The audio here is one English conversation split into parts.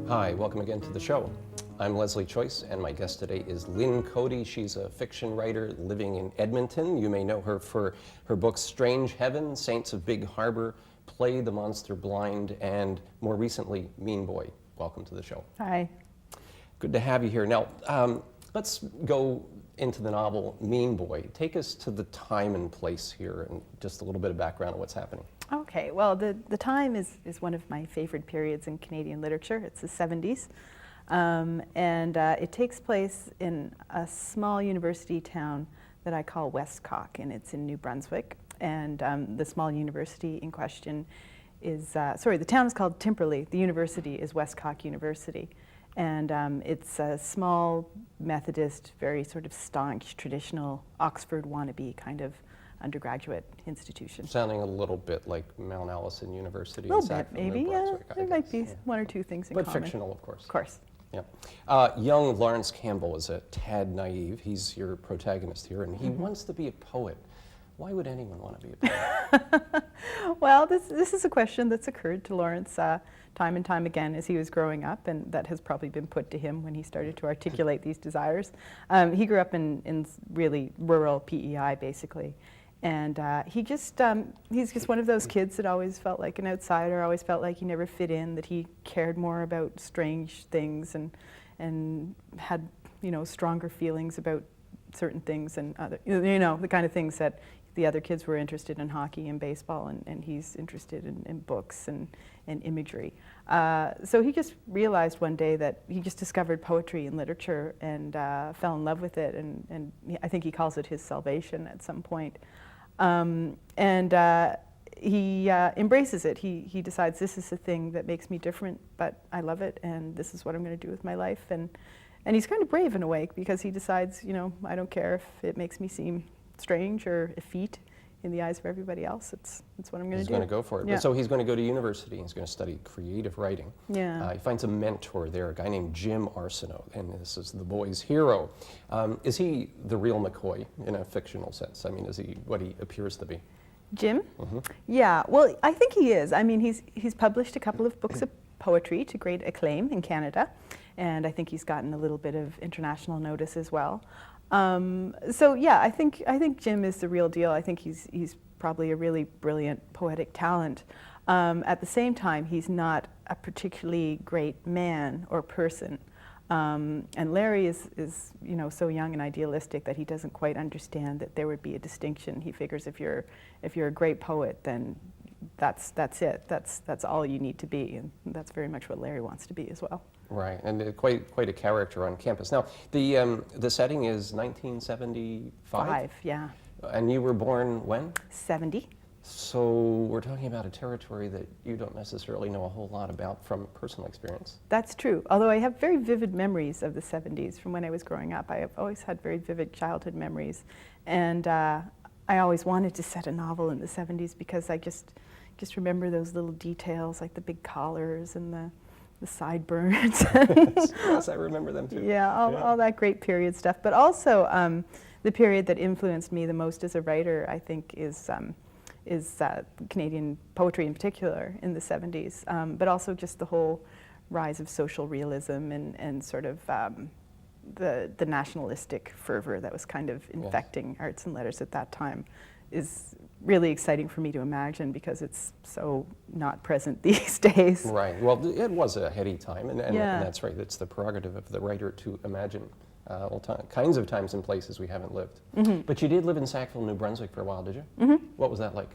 Hi, welcome again to the show. I'm Lesley Choyce, and my guest today is Lynn Coady. She's a fiction writer living in Edmonton. You may know her for her books Strange Heaven, Saints of Big Harbor, Play the Monster Blind, and more recently, Mean Boy. Welcome to the show. Hi. Good to have you here. Now, let's go into the novel Mean Boy. Take us to the time and place here and just a little bit of background on what's happening. Okay, well, the time is one of my favorite periods in Canadian literature. It's the 70s. It takes place in a small university town that I call Westcock, and it's in New Brunswick. And the small university in question is, the town is called Timperley. The university is Westcock University. And it's a small Methodist, very sort of staunch, traditional Oxford wannabe kind of undergraduate institution. Sounding a little bit like Mount Allison University. A little bit, maybe, yeah. There might be one or two things in common. But fictional, of course. Of course. Yeah. Young Lawrence Campbell is a tad naive. He's your protagonist here, and he wants to be a poet. Why would anyone want to be a poet? Well, this is a question that's occurred to Lawrence time and time again as he was growing up, and that has probably been put to him when he started to articulate these desires. He grew up in really rural PEI, basically. And he's just one of those kids that always felt like an outsider, always felt like he never fit in, that he cared more about strange things and had, stronger feelings about certain things and other, the kind of things that the other kids were interested in, hockey and baseball, and he's interested in books and imagery. So he just realized one day that he just discovered poetry and literature and fell in love with it, and I think he calls it his salvation at some point. He embraces it. He decides, this is the thing that makes me different, but I love it, and this is what I'm going to do with my life. And he's kind of brave in a way, because he decides, I don't care if it makes me seem strange or effete in the eyes of everybody else. It's what I'm going to do. He's going to go for it. Yeah. So he's going to go to university. He's going to study creative writing. Yeah. He finds a mentor there, a guy named Jim Arsenault, and this is the boy's hero. Is he the real McCoy in a fictional sense? I mean, is he what he appears to be? Jim? Yeah, well, I think he is. I mean, he's published a couple of books of poetry to great acclaim in Canada, and I think he's gotten a little bit of international notice as well. So yeah, I think Jim is the real deal. I think he's probably a really brilliant poetic talent. At the same time, he's not a particularly great man or person. And Larry is so young and idealistic that he doesn't quite understand that there would be a distinction. He figures if you're a great poet, then that's it. That's all you need to be, and that's very much what Larry wants to be as well. Right, and quite a character on campus. Now, the setting is 1975? Yeah. And you were born when? 70. So we're talking about a territory that you don't necessarily know a whole lot about from personal experience. That's true, although I have very vivid memories of the 70s from when I was growing up. I have always had very vivid childhood memories, and I always wanted to set a novel in the 70s because I just remember those little details, like the big collars and the sideburns. Yes, I remember them too. Yeah, all that great period stuff. But also the period that influenced me the most as a writer, I think, is Canadian poetry in particular in the 70s, but also just the whole rise of social realism and sort of the nationalistic fervor that was kind of infecting arts and letters at that time is really exciting for me to imagine, because it's so not present these days. Right. Well, it was a heady time, and that's right. It's the prerogative of the writer to imagine all kinds of times and places we haven't lived. But you did live in Sackville, New Brunswick for a while, did you? What was that like?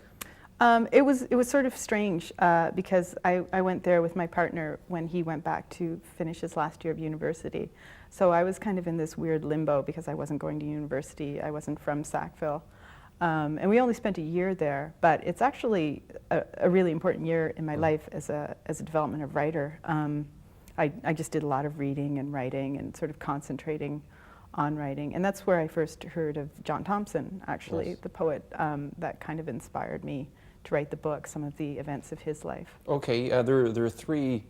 It was sort of strange because I went there with my partner when he went back to finish his last year of university. So I was kind of in this weird limbo because I wasn't going to university. I wasn't from Sackville. And we only spent a year there, but it's actually a really important year in my life as a development of writer. I just did a lot of reading and writing and sort of concentrating on writing. And that's where I first heard of John Thompson, actually, the poet that kind of inspired me to write the book, some of the events of his life. Okay, there are three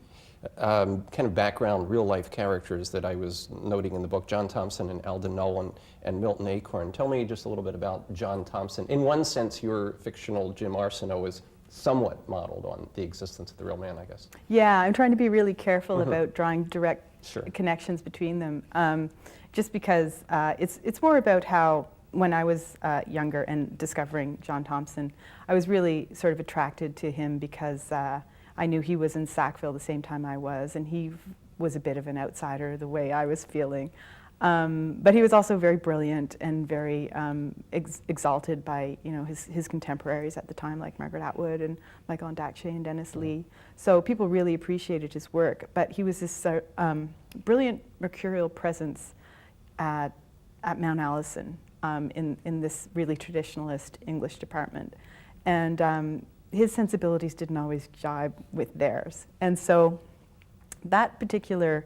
kind of background real-life characters that I was noting in the book: John Thompson and Alden Nowlan and Milton Acorn. Tell me just a little bit about John Thompson. In one sense, your fictional Jim Arsenault is somewhat modeled on the existence of the real man, I guess. Yeah, I'm trying to be really careful about drawing direct Sure. connections between them, just because it's more about how, when I was younger and discovering John Thompson, I was really sort of attracted to him because I knew he was in Sackville the same time I was, and he was a bit of an outsider the way I was feeling. But he was also very brilliant and very exalted by his contemporaries at the time, like Margaret Atwood and Michael Ondaatje and Dennis Lee. So people really appreciated his work. But he was this brilliant mercurial presence at Mount Allison in this really traditionalist English department, and his sensibilities didn't always jibe with theirs. And so that particular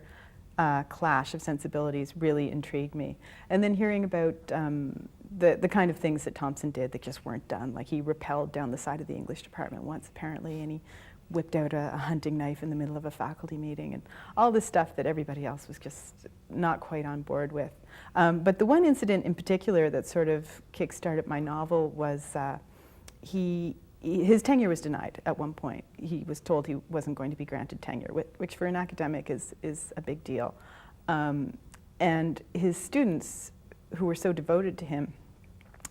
clash of sensibilities really intrigued me. And then hearing about the kind of things that Thompson did that just weren't done, like he rappelled down the side of the English department once apparently, and he whipped out a hunting knife in the middle of a faculty meeting, and all this stuff that everybody else was just not quite on board with. But the one incident in particular that sort of kick-started my novel was his tenure was denied at one point. He was told he wasn't going to be granted tenure, which for an academic is a big deal. And his students, who were so devoted to him,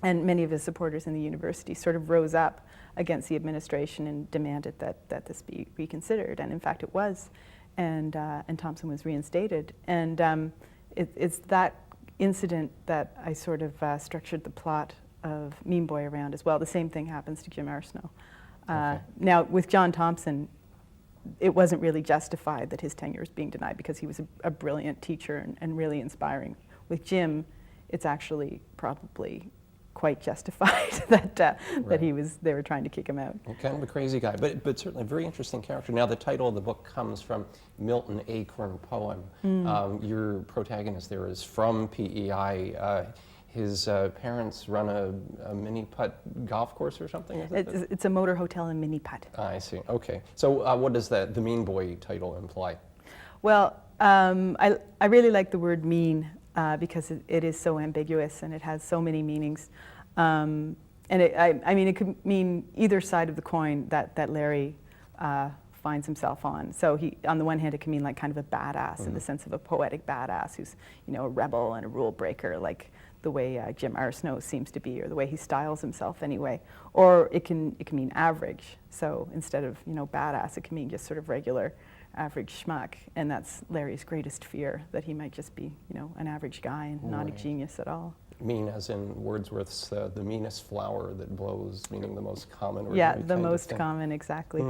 and many of his supporters in the university, sort of rose up against the administration and demanded that this be reconsidered. And in fact, it was. And Thompson was reinstated. And it's that incident that I sort of structured the plot of Mean Boy around as well. The same thing happens to Jim Arsenault. Okay. Now, with John Thompson, it wasn't really justified that his tenure was being denied because he was a brilliant teacher and really inspiring. With Jim, it's actually probably quite justified that they were trying to kick him out. Well, kind of a crazy guy, but certainly a very interesting character. Now, the title of the book comes from Milton Acorn poem. Your protagonist there is from PEI. His parents run a mini putt golf course or something, is it? It's a motor hotel and mini putt. I see, okay. So what does the Mean Boy title imply? Well, I really like the word mean because it is so ambiguous and it has so many meanings. And I mean, it could mean either side of the coin that Larry finds himself on. So on the one hand, it can mean like kind of a badass in the sense of a poetic badass who's, a rebel and a rule breaker, like the way Jim Arsenault seems to be, or the way he styles himself anyway. Or it can mean average. So instead of badass, it can mean just sort of regular average schmuck, and that's Larry's greatest fear, that he might just be an average guy and not a genius at all. Mean as in Wordsworth's the meanest flower that blows, meaning the most common. Yeah, the most common, exactly.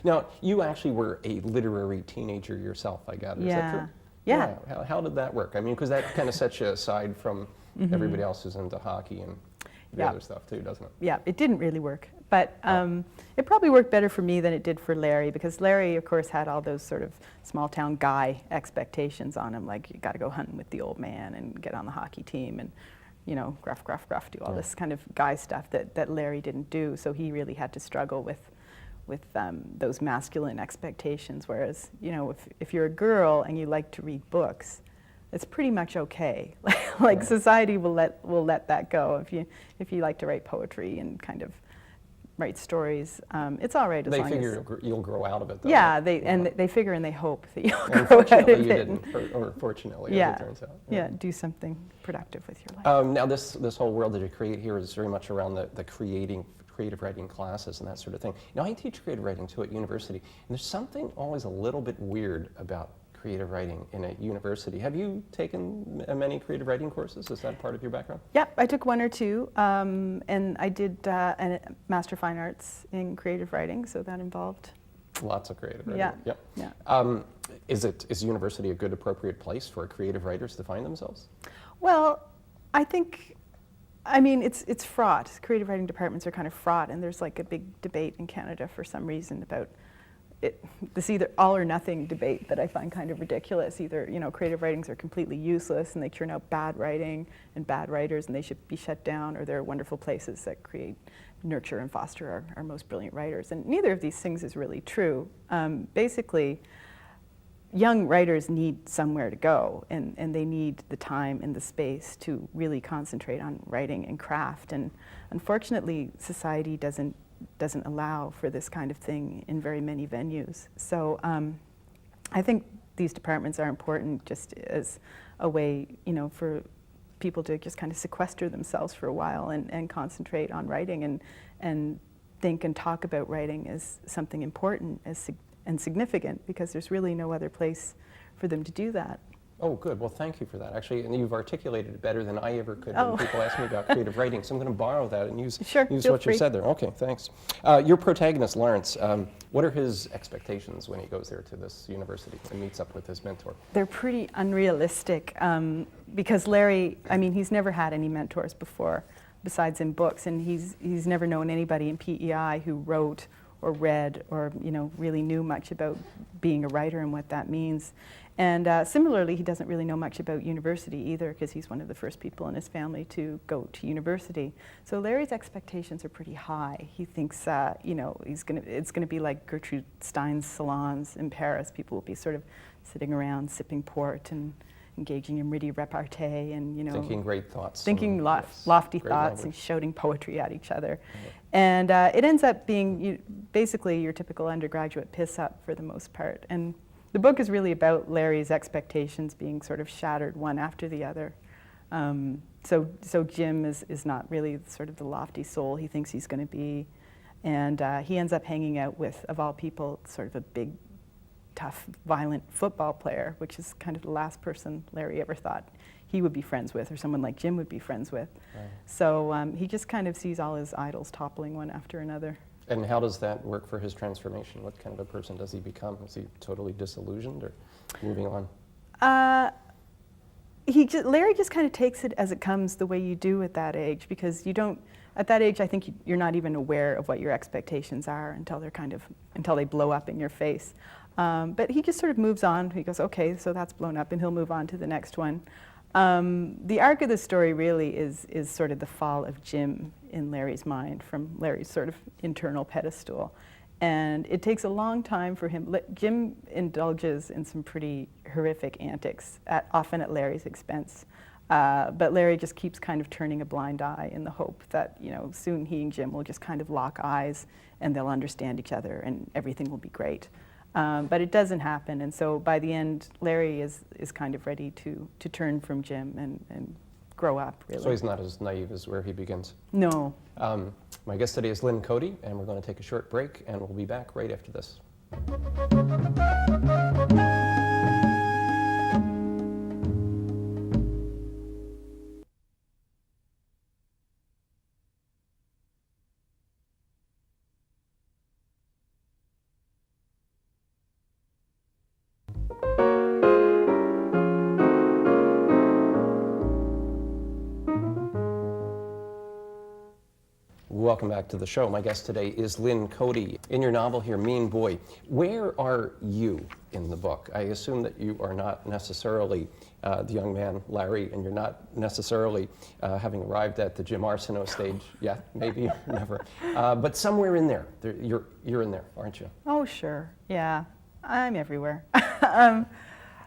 Now, you actually were a literary teenager yourself, I gather. Is that true? Yeah. How did that work? I mean, because that kind of sets you aside from everybody else who's into hockey and the other stuff too, doesn't it? Yeah, it didn't really work. But it probably worked better for me than it did for Larry, because Larry, of course, had all those sort of small-town guy expectations on him, like you got to go hunting with the old man and get on the hockey team and, gruff, gruff, gruff, do all this kind of guy stuff that Larry didn't do. So he really had to struggle with those masculine expectations. Whereas, if you're a girl and you like to read books, it's pretty much okay. Like society will let that go. If you like to write poetry and kind of write stories, it's all right as long as... They figure you'll grow out of it, though. Yeah, they figure and they hope that you'll grow out of it. Unfortunately, you didn't, or fortunately, as it turns out. Yeah, do something productive with your life. Now, this whole world that you create here is very much around the creative writing classes and that sort of thing. Now, I teach creative writing, too, at university, and there's something always a little bit weird about creative writing in a university. Have you taken many creative writing courses? Is that part of your background? Yep, I took one or two, and I did a Master of Fine Arts in creative writing, so that involved... Lots of creative writing. Yeah. Yep. Yeah. Is university a good, appropriate place for creative writers to find themselves? Well, I think, it's fraught. Creative writing departments are kind of fraught, and there's like a big debate in Canada for some reason about this either all or nothing debate that I find kind of ridiculous. Either, creative writings are completely useless and they churn out bad writing and bad writers and they should be shut down, or they're wonderful places that nurture and foster our most brilliant writers. And neither of these things is really true. Basically, young writers need somewhere to go, and they need the time and the space to really concentrate on writing and craft. And unfortunately, society doesn't doesn't allow for this kind of thing in very many venues. So I think these departments are important just as a way, you know, for people to just kind of sequester themselves for a while and concentrate on writing and think and talk about writing as something important and significant, because there's really no other place for them to do that. Oh, good. Well, thank you for that. Actually, and you've articulated it better than I ever could Oh. when people ask me about creative writing, so I'm going to borrow that and use Sure, use feel what free. you said there. Okay, thanks. Your protagonist, Lawrence, what are his expectations when he goes there to this university and meets up with his mentor? They're pretty unrealistic because Larry, I mean, he's never had any mentors before besides in books, and he's never known anybody in PEI who wrote or read or, you know, really knew much about being a writer and what that means. And similarly, he doesn't really know much about university either, because he's one of the first people in his family to go to university. So Larry's expectations are pretty high. He thinks, you know, it's going to be like Gertrude Stein's salons in Paris. People will be sort of sitting around sipping port and engaging in witty repartee and, you know, Thinking great thoughts. thinking and, lofty great thoughts and language. shouting poetry at each other. And it ends up being basically your typical undergraduate piss-up for the most part. And the book is really about Larry's expectations being sort of shattered one after the other. So Jim is not really sort of the lofty soul he thinks he's going to be. And he ends up hanging out with, of all people, sort of a big, tough, violent football player, which is kind of the last person Larry ever thought he would be friends with, or someone like Jim would be friends with. Right. So he just kind of sees all his idols toppling one after another. And how does that work for his transformation? What kind of a person does he become? Is he totally disillusioned or moving on? Larry just kind of takes it as it comes, the way you do at that age, because you don't, at that age, I think you're not even aware of what your expectations are until they blow up in your face. But he just sort of moves on. He goes, okay, so that's blown up, and he'll move on to the next one. The arc of the story really is sort of the fall of Jim in Larry's mind, from Larry's sort of internal pedestal. And it takes a long time for him. Jim indulges in some pretty horrific antics, often at Larry's expense. But Larry just keeps kind of turning a blind eye in the hope that, you know, soon he and Jim will just kind of lock eyes and they'll understand each other and everything will be great. But it doesn't happen, and so by the end, Larry is kind of ready to turn from Jim and grow up, really. So he's not as naive as where he begins. No. My guest today is Lynn Coady, and we're going to take a short break, and we'll be back right after this. Welcome back to the show. My guest today is Lynn Coady. In your novel here, Mean Boy, where are you in the book? I assume that you are not necessarily the young man, Larry, and you're not necessarily having arrived at the Jim Arsenault stage yet, maybe, never. But somewhere in there, you're in there, aren't you? Oh, sure. Yeah. I'm everywhere.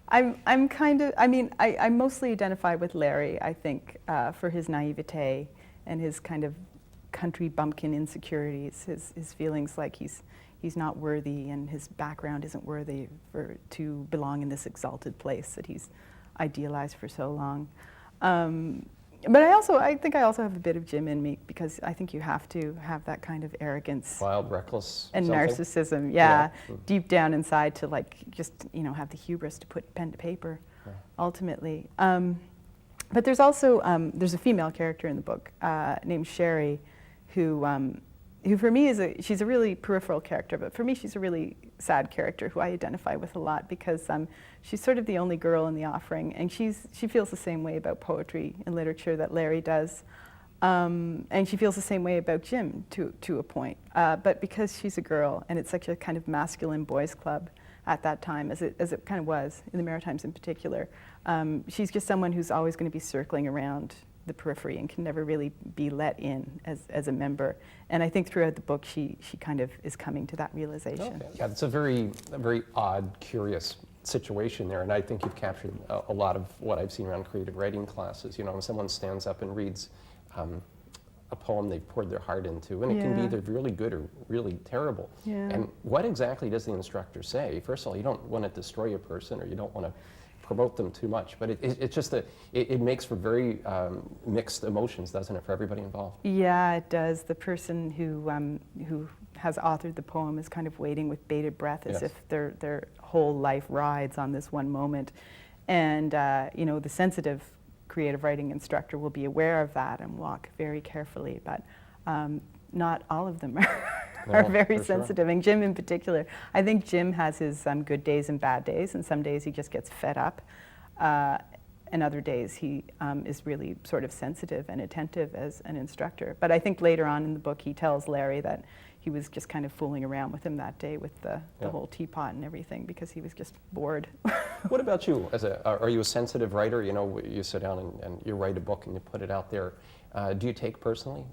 I'm kind of, I mean, I mostly identify with Larry, I think, for his naivete and his kind of country bumpkin insecurities, his feelings like he's not worthy and his background isn't worthy to belong in this exalted place that he's idealized for so long. But I think I also have a bit of Jim in me, because I think you have to have that kind of arrogance. Wild, reckless, and something? narcissism, yeah, deep down inside, to like just, you know, have the hubris to put pen to paper, ultimately. But there's also there's a female character in the book named Sherry, who for me she's a really peripheral character, but for me she's a really sad character who I identify with a lot, because she's sort of the only girl in the offering, and she feels the same way about poetry and literature that Larry does, and she feels the same way about Jim to a point. But because she's a girl, and it's such a kind of masculine boys' club at that time, as it kind of was in the Maritimes in particular, she's just someone who's always going to be circling around the periphery and can never really be let in as a member. And I think throughout the book she kind of is coming to that realization. Okay. Yeah, it's a very odd, curious situation there, and I think you've captured a lot of what I've seen around creative writing classes. You know, when someone stands up and reads a poem they've poured their heart into, and it can be Yeah. either really good or really terrible. Yeah. And what exactly does the instructor say? First of all, you don't want to destroy a person, or you don't want to promote them too much, but it's just that it makes for very mixed emotions, doesn't it, for everybody involved? Yeah, it does. The person who has authored the poem is kind of waiting with bated breath, as Yes. if their whole life rides on this one moment. And you know, the sensitive creative writing instructor will be aware of that and walk very carefully, but not all of them are No, very for sure. sensitive. And Jim in particular, I think Jim has his good days and bad days, and some days he just gets fed up, and other days he is really sort of sensitive and attentive as an instructor. But I think later on in the book he tells Larry that he was just kind of fooling around with him that day with the Yeah. whole teapot and everything, because he was just bored. What about you? Are you a sensitive writer? You know, you sit down and you write a book and you put it out there. Do you take personally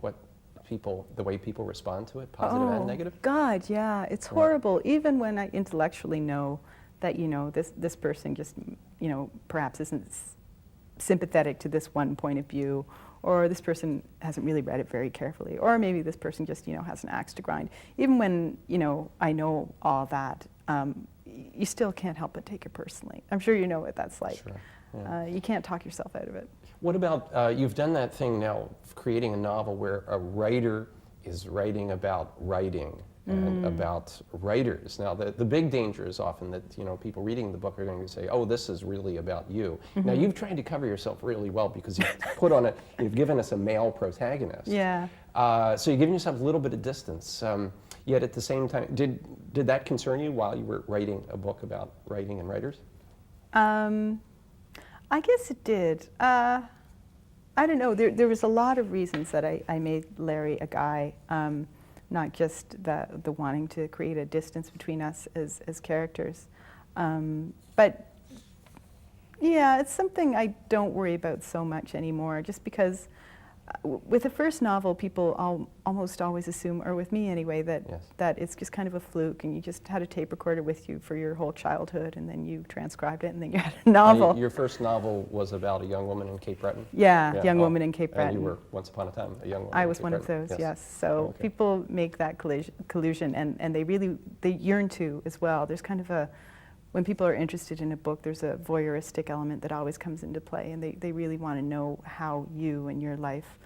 the way people respond to it, positive and negative? God, yeah, it's horrible. Even when I intellectually know that, you know, this person just, you know, perhaps isn't sympathetic to this one point of view, or this person hasn't really read it very carefully, or maybe this person just, you know, has an axe to grind. Even when, you know, I know all that, you still can't help but take it personally. I'm sure you know what that's like. Sure. Yeah. You can't talk yourself out of it. What about, you've done that thing now of creating a novel where a writer is writing about writing and about writers. Now, the big danger is often that, you know, people reading the book are going to say, oh, this is really about you. Now, you've tried to cover yourself really well because you've given us a male protagonist. Yeah. So you're giving yourself a little bit of distance. Yet at the same time, did that concern you while you were writing a book about writing and writers? I guess it did. I don't know. There was a lot of reasons that I made Larry a guy, not just the wanting to create a distance between us as characters. But yeah, it's something I don't worry about so much anymore, just because with the first novel, people almost always assume, or with me anyway, that Yes. that it's just kind of a fluke, and you just had a tape recorder with you for your whole childhood, and then you transcribed it, and then you had a novel. Your first novel was about a young woman in Cape Breton? Yeah, young oh, woman in Cape Breton. And you were, once upon a time, a young woman I in was Cape one of Breton. those, yes. So Okay. people make that collusion, and they yearn to as well. There's kind of when people are interested in a book, there's a voyeuristic element that always comes into play, and they really want to know how you and your life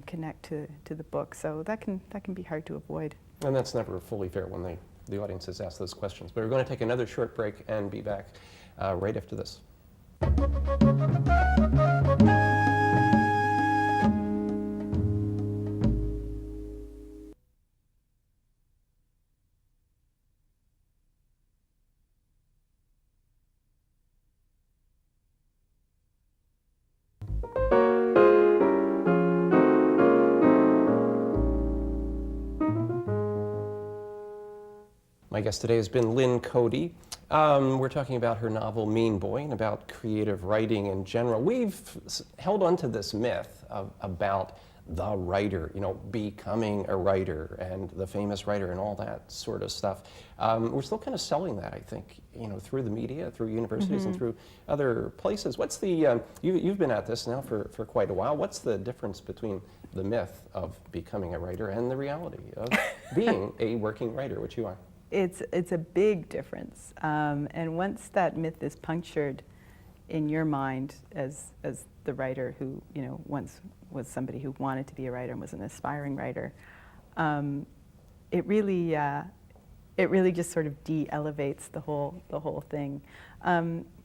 connect to the book. So that can be hard to avoid. And that's never fully fair when the audience has asked those questions. But we're going to take another short break and be back right after this. My guest today has been Lynn Coady. We're talking about her novel Mean Boy and about creative writing in general. We've held on to this myth about the writer, you know, becoming a writer and the famous writer and all that sort of stuff. We're still kind of selling that, I think, you know, through the media, through universities and through other places. What's the, you've been at this now for quite a while. What's the difference between the myth of becoming a writer and the reality of being a working writer, which you are? It's a big difference, and once that myth is punctured in your mind as the writer who, you know, once was somebody who wanted to be a writer and was an aspiring writer, it really just sort of de-elevates the whole thing.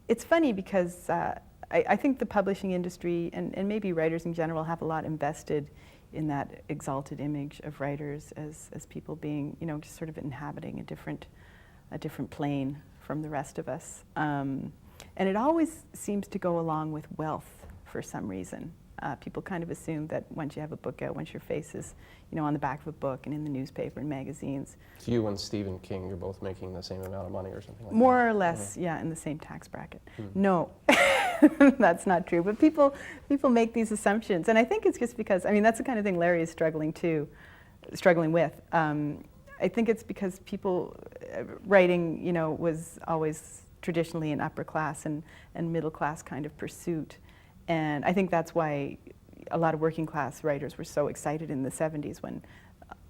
It's funny because I think the publishing industry and maybe writers in general have a lot invested in that exalted image of writers as people being, you know, just sort of inhabiting a different plane from the rest of us. And it always seems to go along with wealth for some reason. People kind of assume that once you have a book out, once your face is, you know, on the back of a book and in the newspaper and magazines. So you and Stephen King, you're both making the same amount of money or something like that? More or less, yeah, in the same tax bracket. No, that's not true. But people make these assumptions, and I think it's just because, I mean, that's the kind of thing Larry is struggling with. I think it's because people writing, you know, was always traditionally an upper class and middle class kind of pursuit. And I think that's why, a lot of working class writers were so excited in the 70s when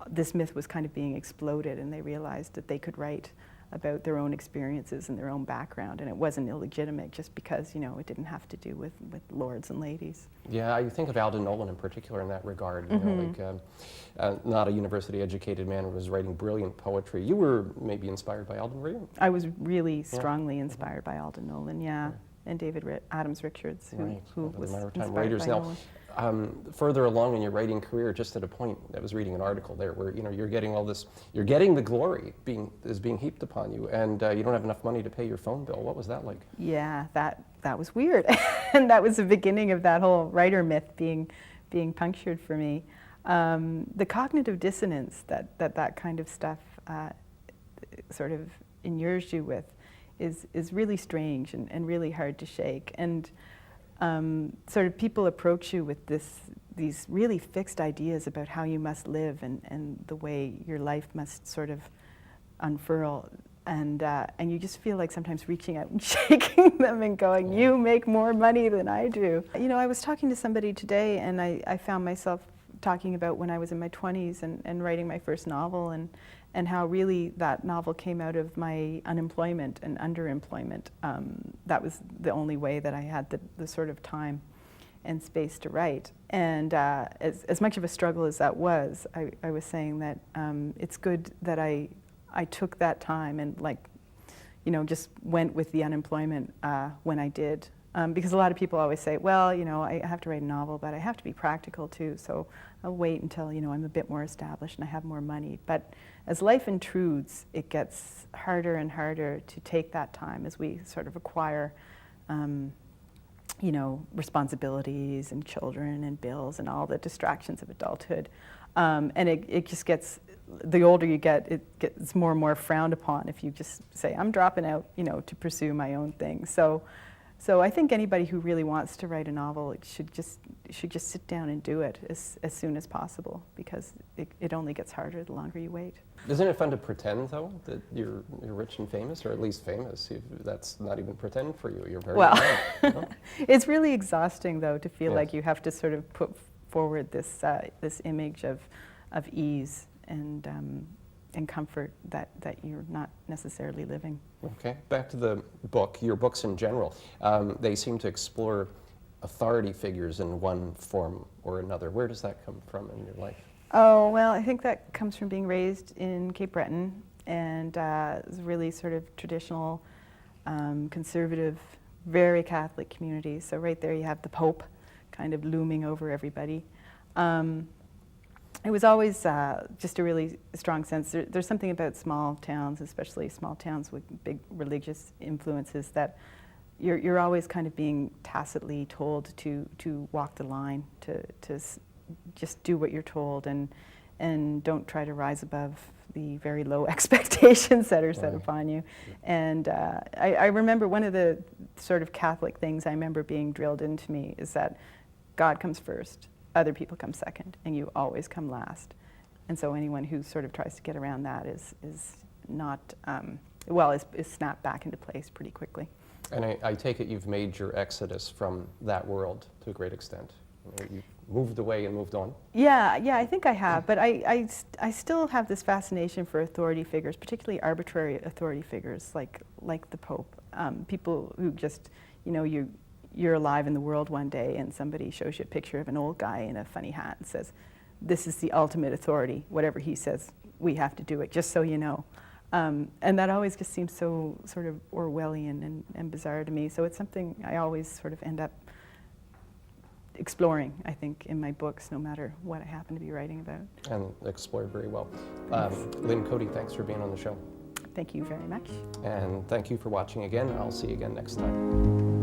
this myth was kind of being exploded, and they realized that they could write about their own experiences and their own background, and it wasn't illegitimate just because, you know, it didn't have to do with lords and ladies. Yeah, I think of Alden Nowlan in particular in that regard. You know, like not a university-educated man who was writing brilliant poetry. You were maybe inspired by Alden, were you? I was really strongly inspired by Alden Nowlan, and David Adams Richards, who was inspired writers. by Now, Nowlan. further along in your writing career, just at a point, I was reading an article there where, you know, you're getting all this, you're getting the glory is being heaped upon you, and you don't have enough money to pay your phone bill. What was that like? Yeah, that was weird, and that was the beginning of that whole writer myth being punctured for me. The cognitive dissonance that kind of stuff sort of inures you with is really strange and really hard to shake. And sort of people approach you with these really fixed ideas about how you must live and the way your life must sort of unfurl. And you just feel like sometimes reaching out and shaking them and going, you make more money than I do. You know, I was talking to somebody today, and I found myself talking about when I was in my 20s and writing my first novel, and how really that novel came out of my unemployment and underemployment. That was the only way that I had the sort of time and space to write. And as much of a struggle as that was, I was saying that it's good that I took that time and, like, you know, just went with the unemployment when I did. Because a lot of people always say, well, you know, I have to write a novel, but I have to be practical too, so I'll wait until, you know, I'm a bit more established and I have more money. But as life intrudes, it gets harder and harder to take that time as we sort of acquire, you know, responsibilities and children and bills and all the distractions of adulthood. And it just gets, the older you get, it gets more and more frowned upon if you just say, I'm dropping out, you know, to pursue my own thing. So I think anybody who really wants to write a novel should just sit down and do it as soon as possible, because it only gets harder the longer you wait. Isn't it fun to pretend, though, that you're rich and famous, or at least famous? That's not even pretend for you. You're very well. proud, you know? It's really exhausting, though, to feel like you have to sort of put forward this image of ease and comfort that you're not necessarily living. Okay, back to the book, your books in general. They seem to explore authority figures in one form or another. Where does that come from in your life? Oh, well, I think that comes from being raised in Cape Breton, and it's a really sort of traditional, conservative, very Catholic community. So right there you have the Pope kind of looming over everybody. It was always just a really strong sense. There's something about small towns, especially small towns with big religious influences, that you're always kind of being tacitly told to walk the line, to just do what you're told, and don't try to rise above the very low expectations that are set upon you. And I remember one of the sort of Catholic things I remember being drilled into me is that God comes first, other people come second, and you always come last. And so anyone who sort of tries to get around that is not, is snapped back into place pretty quickly. And I take it you've made your exodus from that world to a great extent. You moved away and moved on. Yeah, I think I have, but I still have this fascination for authority figures, particularly arbitrary authority figures like the Pope. People who just, you know, you're alive in the world one day and somebody shows you a picture of an old guy in a funny hat and says, this is the ultimate authority. Whatever he says, we have to do it, just so you know. And that always just seems so sort of Orwellian and bizarre to me. So it's something I always sort of end up exploring, I think, in my books, no matter what I happen to be writing about. And explored very well. Lynn Coady, thanks for being on the show. Thank you very much. And thank you for watching again. I'll see you again next time.